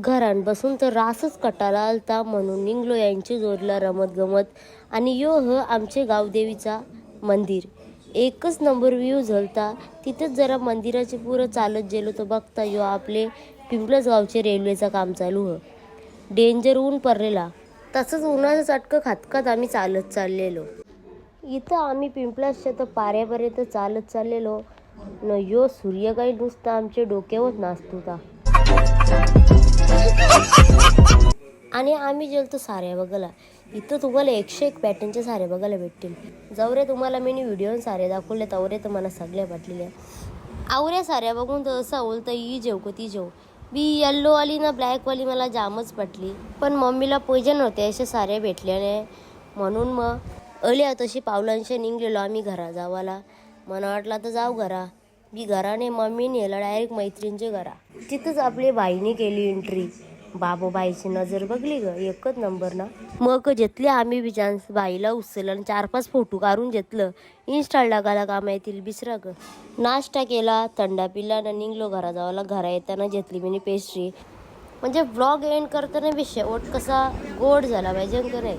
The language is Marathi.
घरान बसून तर रासच कटाला आलता म्हणून निघलो यांची जोडला रमत गमत. आणि यो आमचे गावदेवीचा मंदिर एकच नंबर व्ह्यू झालता. तिथेच जरा मंदिराचे पुरं चालत गेलो तर बघता यो आपले पिंपळस गावचे रेल्वेचं काम चालू डेंजर ऊन पडलेला. तसंच उन्हाचं चटकं खातखात आम्ही चालत चाललेलो. इथं आम्ही पिंपळसच्या तर पाऱ्यापर्यंत चालत चाललेलो न यो सूर्य काही नुसता आमच्या डोक्यावर नाचतो. आणि आम्ही गेलतो साऱ्या बघायला. इथं तुम्हाला 101 पॅटर्नच्या साऱ्या बघायला भेटतील. जवरे तुम्हाला मी व्हिडिओ साऱ्या दाखवले तवरे तर मला सगळ्या वाटलेल्या. आवऱ्या साऱ्या बघून तर असं बोलतं ही जेव का ती जेव. बी येल्लोवाली ना ब्लॅकवाली मला जामच पटली. पण मम्मीला पैसे नव्हते अशा साऱ्या भेटल्याने म्हणून मग अल्या तशी पावलांशी निघलेलो आम्ही घरा जावाला. मला वाटलं तर जाऊ घरा. मी घराने मम्मीने याला डायरेक्ट मैत्रिणीच्या घरा. तिथंच आपली बाईने केली एंट्री. बाईची नजर बघली ग एकच नंबर ना. मग घेतले आम्ही बी चान्स. बाईला उचललं आणि 4-5 फोटो काढून घेतलं. इन्स्टाला टाकायला काम येतील बिसरा ग. नाश्ता केला, थंडा पिला ना निघलो घरा जावाला. घरा येताना घेतली मी पेस्ट्री. म्हणजे व्लॉग एंड करताना बी शेवट कसा गोड झाला पाहिजे का नाही.